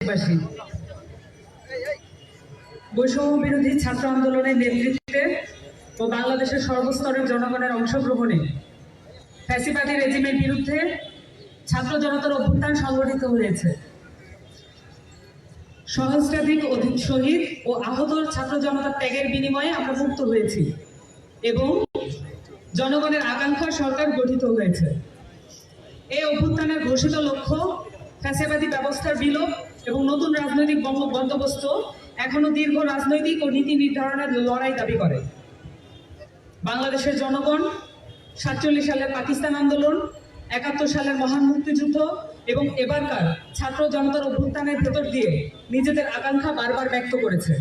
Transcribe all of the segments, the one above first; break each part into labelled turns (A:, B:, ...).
A: দেশবাসী, বৈষম্য বিরোধী ছাত্র আন্দোলনের নেতৃত্বে ও বাংলাদেশের সর্বস্তরের জনগণের অংশগ্রহণে ফ্যাসিবাদী রেজিমের বিরুদ্ধে ছাত্র জনতার অভ্যুত্থান সংগঠিত হয়েছে। সহস্রাধিক অধিক শহীদ ও আহত ছাত্র জনতার ত্যাগের বিনিময়ে আমরা মুক্ত হয়েছি এবং জনগণের আকাঙ্ক্ষার সরকার গঠিত হয়েছে। এই অভ্যুত্থানের ঘোষিত লক্ষ্য ফ্যাসিবাদী ব্যবস্থার বিলোপ এবং নতুন রাজনৈতিক বন্দোবস্ত এখনো দীর্ঘ রাজনৈতিক ও নীতি নির্ধারণের লড়াই দাবি করে। বাংলাদেশের জনগণ 47 সালের পাকিস্তান আন্দোলন, 71 সালের মহান মুক্তিযুদ্ধ এবং এবারকার ছাত্র জনতার অভ্যুত্থানের ভেতর দিয়ে নিজেদের আকাঙ্ক্ষা বারবার ব্যক্ত করেছে।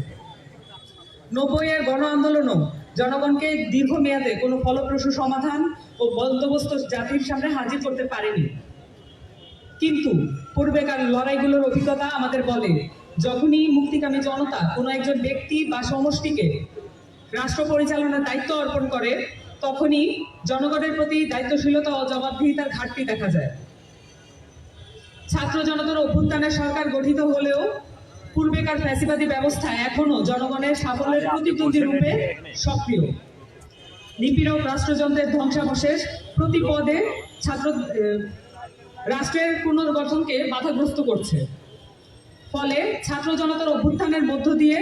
A: 90-এর গণ আন্দোলনও জনগণকে দীর্ঘমেয়াদে কোনো ফলপ্রসূ সমাধান ও বন্দোবস্ত জাতির সামনে হাজির করতে পারেনি। কিন্তু পূর্বেকার লড়াইগুলোর অভিজ্ঞতা আমাদের বলে, যখনই মুক্তিকামী জনতা কোনো একজন ব্যক্তি বা সমষ্টিকে রাষ্ট্র পরিচালনার দায়িত্ব অর্পণ করে, তখনই জনগণের প্রতি দায়িত্বশীলতা ও জবাবদিহিতার ঘাটতি দেখা যায়। ছাত্র জনতার অভ্যুত্থানের সরকার গঠিত হলেও পূর্বেকার ফ্যাসিবাদী ব্যবস্থা এখনো জনগণের সাফল্যের প্রতিদ্বন্দ্বী রূপে সক্রিয়। নিপীড়ক রাষ্ট্রযন্ত্রের ধ্বংসাবশেষ প্রতি পদে রাষ্ট্রের পুনর্গঠনকে বাধাগ্রস্ত করছে। ফলে ছাত্র জনতার অভ্যুত্থানের মধ্য দিয়ে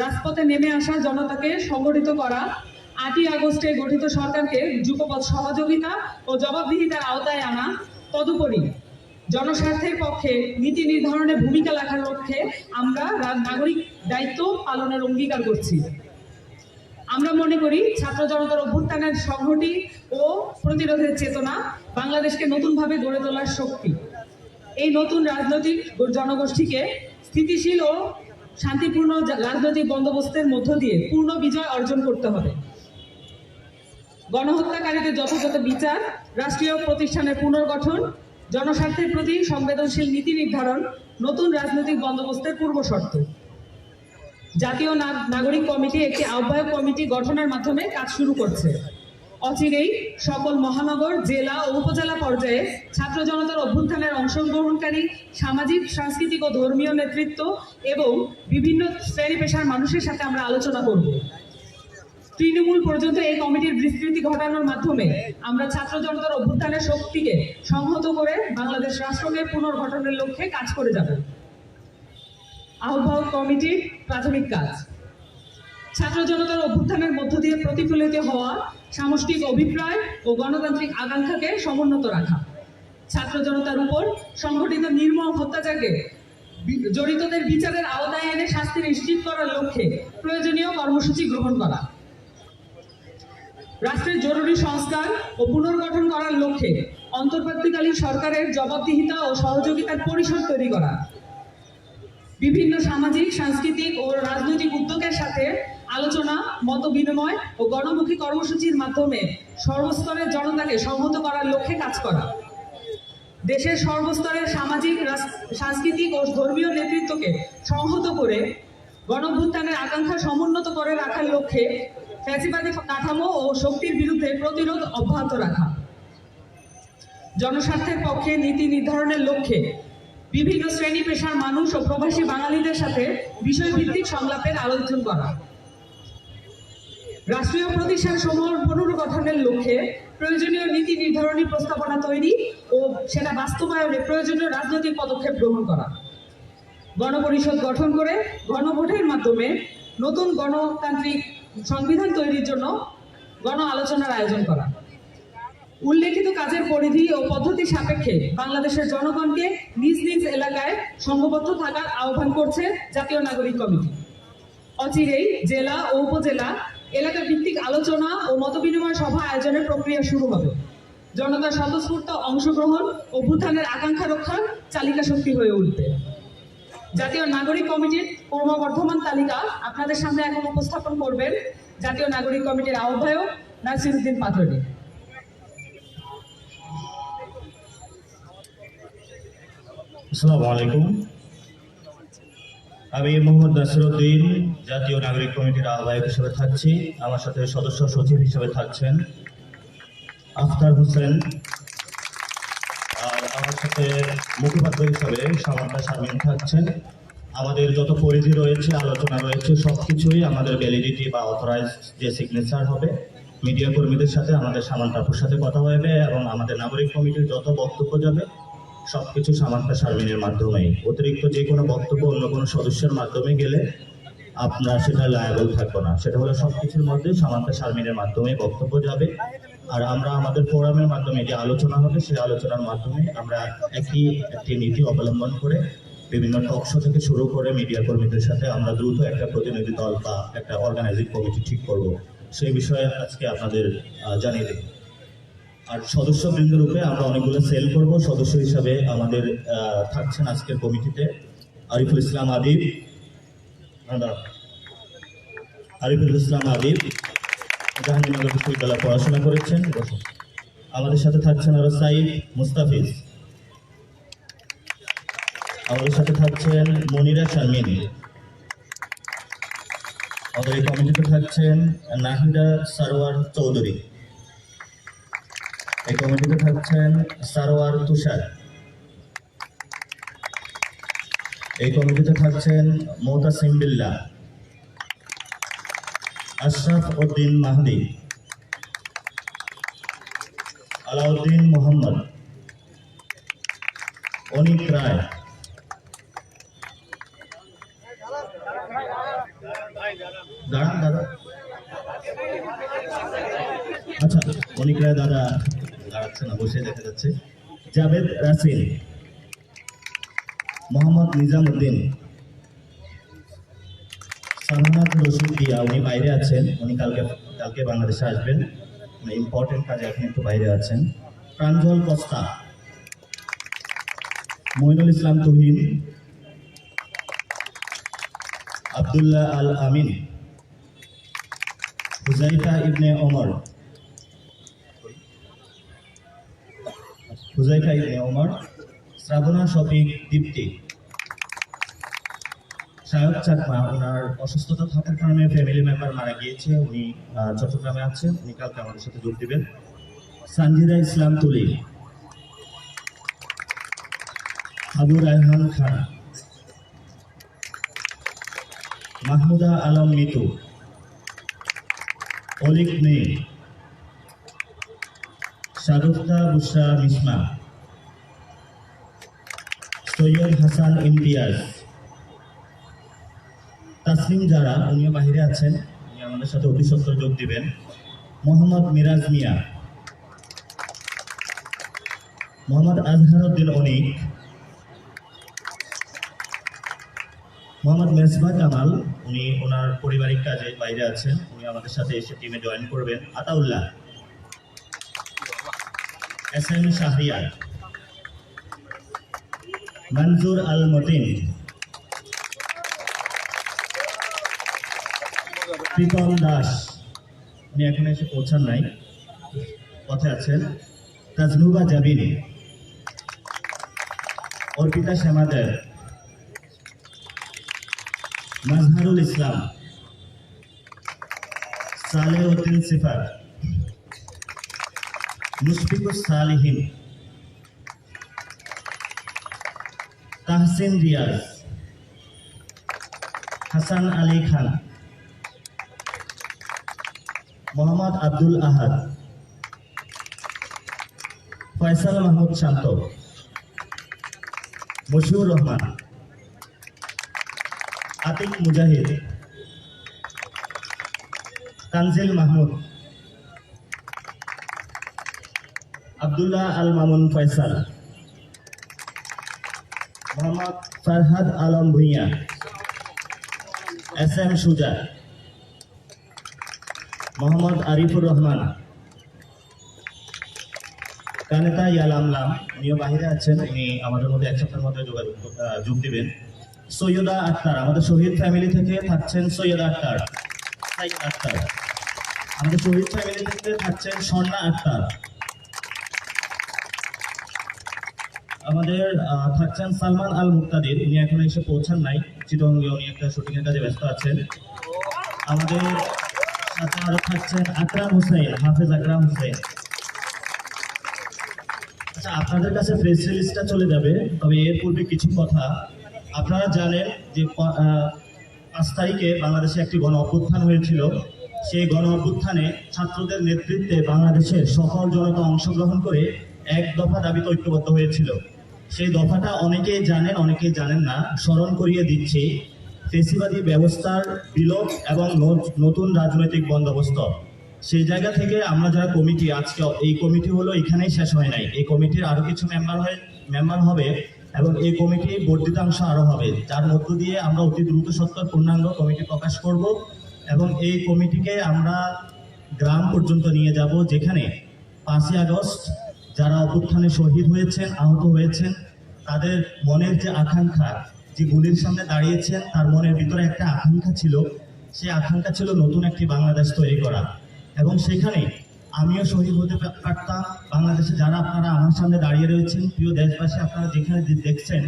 A: রাজপথে নেমে আসা জনতাকে সংগঠিত করা, 8ই আগস্টে গঠিত সরকারকে যুগপৎ সহযোগিতা ও জবাবদিহিতার আওতায় আনা, তদুপরি জনস্বার্থের পক্ষে নীতি নির্ধারণে ভূমিকা রাখার লক্ষ্যে আমরা নাগরিক দায়িত্ব পালনের অঙ্গীকার করছি। আমরা মনে করি ছাত্র জনতার অভ্যুত্থানের সংহতি ও প্রতিরোধের চেতনা বাংলাদেশকে নতুনভাবে গড়ে তোলার শক্তি। এই নতুন রাজনৈতিক জনগোষ্ঠীকে স্থিতিশীল ও শান্তিপূর্ণ রাজনৈতিক বন্দোবস্তের মধ্য দিয়ে পূর্ণ বিজয় অর্জন করতে হবে। গণহত্যাকারীদের যথাযথ বিচার, রাষ্ট্রীয় প্রতিষ্ঠানের পুনর্গঠন, জনস্বার্থের প্রতি সংবেদনশীল নীতি নির্ধারণ নতুন রাজনৈতিক বন্দোবস্তের পূর্ব শর্ত। জাতীয় নাগরিক কমিটি একটি আহ্বায়ক কমিটি গঠনের মাধ্যমে কাজ শুরু করছে। অচিরেই সকল মহানগর, জেলা ও উপজেলা পর্যায়ে ছাত্র জনতার অভ্যুত্থানের অংশগ্রহণকারী সামাজিক, সাংস্কৃতিক ও ধর্মীয় নেতৃত্ব এবং বিভিন্ন শ্রেণী পেশার মানুষের সাথে আমরা আলোচনা করব। তৃণমূল পর্যন্ত এই কমিটির বিস্তৃতি ঘটানোর মাধ্যমে আমরা ছাত্র জনতার অভ্যুত্থানের শক্তিকে সংহত করে বাংলাদেশ রাষ্ট্রকে পুনর্গঠনের লক্ষ্যে কাজ করে যাব। আহ্বায়ক কমিটির প্রাথমিক কাজ: ছাত্র জনতার অভ্যুত্থানের মধ্য দিয়ে প্রতিফলিত হওয়া সামষ্টিক অভিপ্রায় ও গণতান্ত্রিক আকাঙ্ক্ষাকে সমুন্নত রাখা, ছাত্র জনতার উপর সংঘটিত নির্মম হত্যাযজ্ঞে জড়িতদের বিচারের আওতায় এনে শাস্তি নিশ্চিত করার লক্ষ্যে প্রয়োজনীয় কর্মসূচি গ্রহণ করা, রাষ্ট্রের জরুরি সংস্কার ও পুনর্গঠন করার লক্ষ্যে অন্তর্বর্তীকালীন সরকারের জবাবদিহিতা ও সহযোগিতার পরিসর তৈরি করা, বিভিন্ন সামাজিক, সাংস্কৃতিক ও রাজনৈতিক উদ্যোগের সাথে আলোচনা, মত বিনিময় ও গণমুখী কর্মসূচির মাধ্যমে সর্বস্তরের জনতাকে সংহত করার লক্ষ্যে কাজ করা, দেশের সর্বস্তরের সামাজিক, সাংস্কৃতিক ও ধর্মীয় নেতৃত্বকে সংহত করে গণঅভ্যুত্থানের আকাঙ্ক্ষা সমুন্নত করে রাখার লক্ষ্যে ফ্যাসিবাদী কাঠামো ও শক্তির বিরুদ্ধে প্রতিরোধ অব্যাহত রাখা, জনস্বার্থের পক্ষে নীতি নির্ধারণের লক্ষ্যে বিভিন্ন শ্রেণী পেশার মানুষ ও প্রবাসী বাঙালিদের সাথে বিষয়ভিত্তিক সংলাপের আয়োজন করা, রাষ্ট্রীয় প্রতিষ্ঠানসমূহ পুনর্গঠনের লক্ষ্যে প্রয়োজনীয় নীতি নির্ধারণী প্রস্তাবনা তৈরি ও সেটা বাস্তবায়নে প্রয়োজনীয় রাজনৈতিক পদক্ষেপ গ্রহণ করা, গণপরিষদ গঠন করে গণভোটের মাধ্যমে নতুন গণতান্ত্রিক সংবিধান তৈরির জন্য গণ আলোচনার আয়োজন করা। উল্লেখিত কাজের পরিধি ও পদ্ধতি সাপেক্ষে বাংলাদেশের জনগণকে নিজ নিজ এলাকায় সংঘবদ্ধ থাকার আহ্বান করছে জাতীয় নাগরিক কমিটি। অচিরেই জেলা ও উপজেলা এলাকা ভিত্তিক আলোচনা ও মতবিনিময় সভা আয়োজনের প্রক্রিয়া শুরু হবে। জনতার স্বতঃস্ফূর্ত অংশগ্রহণ অভ্যুত্থানের আকাঙ্ক্ষা রক্ষার চালিকা শক্তি হয়ে উঠবে। জাতীয় নাগরিক কমিটির ক্রমবর্ধমান তালিকা আপনাদের সামনে এখন উপস্থাপন করবেন জাতীয় নাগরিক কমিটির আহ্বায়ক নাসিরউদ্দিন পাটোয়ারি।
B: আসসালামু আলাইকুম। আমি মোহাম্মদ নাসিরউদ্দিন, জাতীয় নাগরিক কমিটির আহ্বায়ক হিসেবে থাকছি। আমার সাথে সদস্য সচিব হিসেবে থাকছেন আফতার হোসেন, আর আমার সাথে মুখপাত্র হিসাবে সামান্তা শারমিন থাকছেন। আমাদের যত পরিধি রয়েছে, আলোচনা রয়েছে, সবকিছুই আমাদের ভ্যালিডিটি বা অথরাইজ যে সিগনেচার হবে, মিডিয়া কর্মীদের সাথে আমাদের সামান্তাপুর সাথে কথা হবে এবং আমাদের নাগরিক কমিটির যত বক্তব্য যাবে সবকিছু সামান্তা শারমিনের মাধ্যমেই। অতিরিক্ত যে কোনো বক্তব্য অন্য কোনো সদস্যের মাধ্যমে গেলে আপনার সেটা লায়াবল থাকবো না। সেটা হলো সবকিছুর মধ্যে সামান্তা শারমিনের মাধ্যমে বক্তব্য যাবে। আর আমরা আমাদের ফোরামের মাধ্যমে যে আলোচনা হবে সেই আলোচনার মাধ্যমে আমরা একটি নীতি অবলম্বন করে বিভিন্ন টক শো থেকে শুরু করে মিডিয়া কর্মীদের সাথে আমরা দ্রুত একটা প্রতিনিধি দল বা একটা অর্গানাইজিং কমিটি ঠিক করব, সেই বিষয়ে আজকে আপনাদের জানিয়ে দেব। আর সদস্যবৃন্দ রূপে আমরা অনেকগুলো সেল করব। সদস্য হিসাবে আমাদের থাকছেন আজকের কমিটিতে আরিফুল ইসলাম আদিব, জাহাঙ্গীরনগর বিশ্ববিদ্যালয়ে পড়াশোনা করেছেন। আমাদের সাথে থাকছেন আরো সাইদ মুস্তাফিজ, আমাদের সাথে থাকছেন মনিরা শারমিন, আমাদের এই কমিটিতে থাকছেন নাহিদা সারোয়ার চৌধুরী, এই কমিটিতে থাকছেন সারোয়ার তুষার, এই কমিটিতে থাকছেন মোতাসিম বিল্লাহ, আশরাফ উদ্দিন মাহদি, আলাউদ্দিন মোহাম্মদ, অনিক রায়, দাঁড়ান দাদা, আচ্ছা অনিক রায় দাদা দাঁড়াচ্ছে না, বসে দেখা যাচ্ছে, জাভেদ রাসিল, মোহাম্মদ নিজামউদ্দিন, সালমানাত রশিদ দিয়া, উনি বাইরে আছেন, উনি কালকে বাংলাদেশে আসবেন, ইম্পর্টেন্ট কাজে এখন একটু বাইরে আছেন। প্রাঞ্জল কস্তা, মইনুল ইসলাম তুহিন, আব্দুল্লাহ আল আমিন, হুজাইফা ইবনে ওমর, শ্রাবণা শফিক দীপ্তি, সায়ক চাকমা, ওনার অসুস্থতা থাকার কারণে ফ্যামিলি মেম্বার মারা গিয়েছে, উনি চট্টগ্রামে আছেন, উনি কালকে আমাদের সাথে যোগ দিবেন। সানজিদা ইসলাম তুলি, আবু রায়হান খান, মাহমুদা আলম মিতু, অলিক নে, শারুফতা বুশরা মিসমা, সৈয়দ হাসান ইমতিয়াজ, তাসলিম যারা, উনিও বাহিরে আছেন, উনি আমাদের সাথে অতি সত্বর যোগ দিবেন। মোহাম্মদ মিরাজ মিয়া, মোহাম্মদ আজহারউদ্দিন অনিক, মোহাম্মদ মেজবা কামাল, উনি ওনার পারিবারিক কাজে বাইরে আছেন, উনি আমাদের সাথে এসে টিমে জয়েন করবেন। আতাউল্লাহ, এসএম শাহরিয়ার, মনজুর আল মতিন, প্রীতম দাস, উনি এখন এসে পৌঁছান নাই, পথে আছেন। তাজনুবা জাবিন, অর্পিতা শ্যামাদেব, মাজহারুল ইসলাম, সালেউদ্দিন সিফাত, মুশফিকুস সালিহিন, তাহসিন রিয়াজ, হাসান আলী খান, মোহাম্মদ আব্দুল আহাদ, ফয়সাল মাহমুদ শান্ত, মশিউর রহমান, আতিক মুজাহিদ, তানজিল মাহমুদ, আব্দুল্লাহ আল মামুন ফয়সাল, মোহাম্মদ ফরহাদ আলম ভুঁইয়া, এস এম সুজা, মোহাম্মদ আরিফুর রহমান, কানেতা ইয়ালামলাম, উনিও বাহিরে আছেন, উনি আমাদের মধ্যে এক সপ্তাহের মধ্যে যোগ দিবেন। সৈয়দা আক্তার, আমাদের শহীদ ফ্যামিলি থেকে থাকছেন সৈয়দা আক্তার, আমাদের শহীদ ফ্যামিলি থেকে থাকছেন স্বর্ণা আক্তার, আমাদের থাকছেন সালমান আল মুক্তাদির, উনি এখন এসে পৌঁছান নাই, চিটংয়ে উনি একটা শুটিং এর কাজে ব্যস্ত আছেন। আমাদের সাথে আরো থাকছেন আকরাম হোসেন, হাফেজ আকরাম হোসেন। আচ্ছা, আপনাদের কাছে প্রেস রিলিজটা চলে যাবে, তবে এর পূর্বে কিছু কথা আপনারা জানেন যে 5 তারিখে বাংলাদেশে একটি গণ অভ্যুত্থান হয়েছিল। সেই গণ অভ্যুত্থানে ছাত্রদের নেতৃত্বে বাংলাদেশের সকল জনতা অংশগ্রহণ করে এক দফা দাবিতে ঐক্যবদ্ধ হয়েছিল। সেই দফাটা অনেকেই জানেন, অনেকেই জানেন না। স্মরণ করিয়ে দিচ্ছি, ফেসিবাদী ব্যবস্থার বিলোপ এবং নতুন রাজনৈতিক বন্দোবস্ত। সেই জায়গা থেকে আমরা যারা কমিটি, আজকে এই কমিটি হলো এখানেই শেষ হয় নাই। এই কমিটির আরো কিছু মেম্বার হবে এবং এই কমিটি বর্ধিতাংশ আরো হবে, যার মধ্য দিয়ে আমরা অতি দ্রুত সত্তর পূর্ণাঙ্গ কমিটি প্রকাশ করব এবং এই কমিটিকে আমরা গ্রাম পর্যন্ত নিয়ে যাব, যেখানে 5ই আগস্ট যারা অভ্যুত্থানে শহীদ হয়েছেন, আহত হয়েছেন, তাদের মনের যে আকাঙ্ক্ষা, যে গুলির সামনে দাঁড়িয়েছেন, তার মনের ভিতরে একটা আকাঙ্ক্ষা ছিল। সেই আকাঙ্ক্ষা ছিল নতুন একটি বাংলাদেশ তৈরি করা। এবং সেখানে আমিও শহীদ হতে পারতাম। বাংলাদেশে যারা আপনারা আমার সামনে দাঁড়িয়ে রয়েছেন, প্রিয় দেশবাসী, আপনারা যেখানে দেখছেন,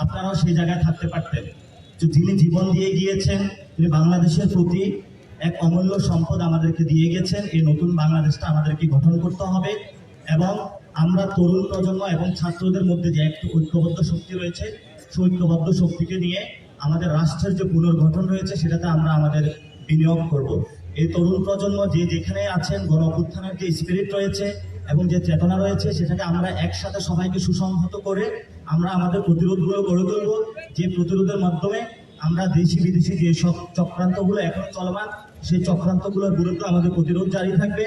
B: আপনারাও সেই জায়গায় থাকতে পারতেন। তো যিনি জীবন দিয়ে গিয়েছেন, তিনি বাংলাদেশের প্রতি এক অমূল্য সম্পদ আমাদেরকে দিয়ে গেছেন। এই নতুন বাংলাদেশটা আমাদেরকে গঠন করতে হবে এবং আমরা তরুণ প্রজন্ম এবং ছাত্রদের মধ্যে যে একটি ঐক্যবদ্ধ শক্তি রয়েছে, সেই ঐক্যবদ্ধ শক্তিকে নিয়ে আমাদের রাষ্ট্রের যে পুনর্গঠন রয়েছে, সেটাতে আমরা আমাদের বিনিয়োগ করব। এই তরুণ প্রজন্ম যে যেখানে আছেন, গণ অভ্যুত্থানের যে স্পিরিট রয়েছে এবং যে চেতনা রয়েছে, সেটাকে আমরা একসাথে সবাইকে সুসংহত করে আমরা আমাদের প্রতিরোধগুলো গড়ে তুলব। যে প্রতিরোধের মাধ্যমে আমরা দেশি বিদেশি যে সব চক্রান্তগুলো এখন চলমান, সেই চক্রান্তগুলোর বিরুদ্ধে আমাদের প্রতিরোধ জারি থাকবে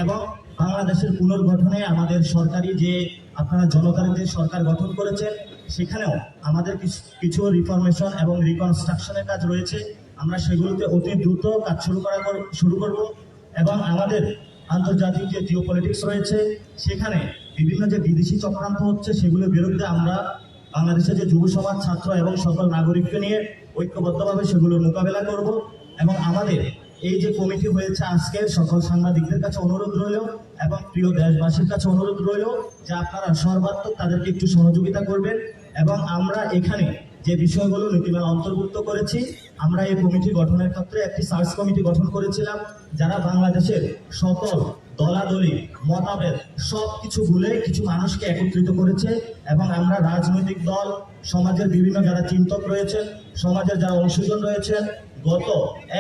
B: এবং বাংলাদেশের পুনর্গঠনে আমাদের সরকারি যে আপনারা জনতার যে সরকার গঠন করেছেন, সেখানেও আমাদের কিছু রিফরমেশন এবং রিকনস্ট্রাকশনের কাজ রয়েছে। আমরা সেগুলোতে অতি দ্রুত কাজ শুরু করব এবং আমাদের আন্তর্জাতিক যে জিওপলিটিক্স রয়েছে, সেখানে বিভিন্ন যে বিদেশি চক্রান্ত হচ্ছে, সেগুলোর বিরুদ্ধে আমরা বাংলাদেশের যে যুব সমাজ, ছাত্র এবং সকল নাগরিককে নিয়ে ঐক্যবদ্ধভাবে সেগুলোর মোকাবেলা করব। এবং আমাদের এই যে কমিটি হয়েছে আজকের, সকল সাংবাদিকদের কাছে অনুরোধ রইল এবং প্রিয় দেশবাসীর কাছে অনুরোধ রইল যে আপনারা সর্বাত্মক তাদেরকে একটু সহযোগিতা করবেন। এবং আমরা এখানে যে বিষয়গুলো নীতিমালা অন্তর্ভুক্ত করেছি, আমরা এই কমিটি গঠনের ক্ষেত্রে একটি সার্চ কমিটি গঠন করেছিলাম, যারা বাংলাদেশের সকল দলাদলি মতভেদ সব কিছু ভুলে কিছু মানুষকে একত্রিত করেছে। এবং আমরা রাজনৈতিক দল, সমাজের বিভিন্ন যারা চিন্তক রয়েছেন, সমাজের যারা অংশীজন রয়েছেন, গত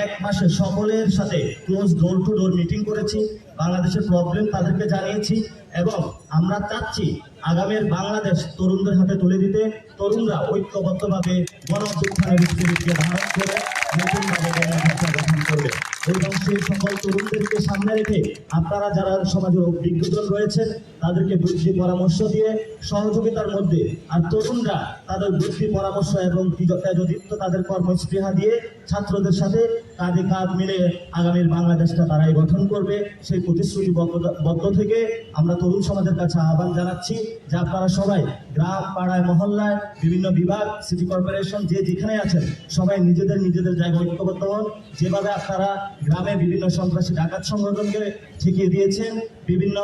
B: 1 মাসে সকলের সাথে close door to door meeting করেছি, বাংলাদেশের প্রবলেম তাদেরকে জানিয়েছি এবং আমরা চাচ্ছি আগামীর বাংলাদেশ তরুণদের হাতে তুলে দিতে। তরুণরা ঐক্যবদ্ধভাবে গণ অভ্যুত্থানের স্পিরিটকে ধারণ করে নতুনভাবে বাংলাদেশটা গঠন করবে। এবং সেই সকল তরুণদেরকে সামনে রেখে আপনারা যারা সমাজের অভিজ্ঞজন রয়েছেন, তাদেরকে বুদ্ধি পরামর্শ দিয়ে সহযোগিতার মধ্যে, আর তরুণরা তাদের বুদ্ধি পরামর্শ এবং তেজদীপ্ত তাদের কর্মস্পৃহা দিয়ে ছাত্রদের সাথে কাঁধে কাঁধ মিলে আগামীর বাংলাদেশটা তারাই গঠন করবে। সেই প্রতিশ্রুতিবদ্ধ থেকে আমরা তরুণ সমাজের কাছে আহ্বান জানাচ্ছি যে আপনারা সবাই গ্রাম, পাড়ায়, মহল্লায়, বিভিন্ন বিভাগ, সিটি কর্পোরেশন যে যেখানে আছেন, সবাই নিজেদের জায়গায় ঐক্যবদ্ধ হন। যেভাবে আপনারা গ্রামে বিভিন্ন সন্ত্রাসী ডাকাত সংগঠনকে ঠেকিয়ে দিয়েছেন, বিভিন্ন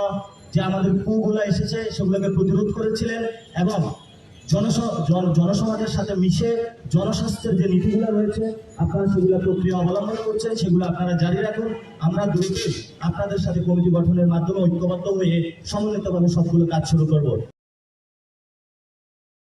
B: যে আমাদের কুগুলো এসেছে সেগুলোকে প্রতিরোধ করেছিলেন এবং জনসমাজের সাথে মিশে জনস্বাস্থ্যের যে নীতিগুলো রয়েছে, আপনারা সেগুলো প্রক্রিয়া অবলম্বন করছেন, সেগুলো আপনারা জারি রাখুন। আমরা দ্রুত আপনাদের সাথে কমিটি গঠনের মাধ্যমে ঐক্যবদ্ধ হয়ে সমন্বিতভাবে সবগুলো কাজ শুরু করব।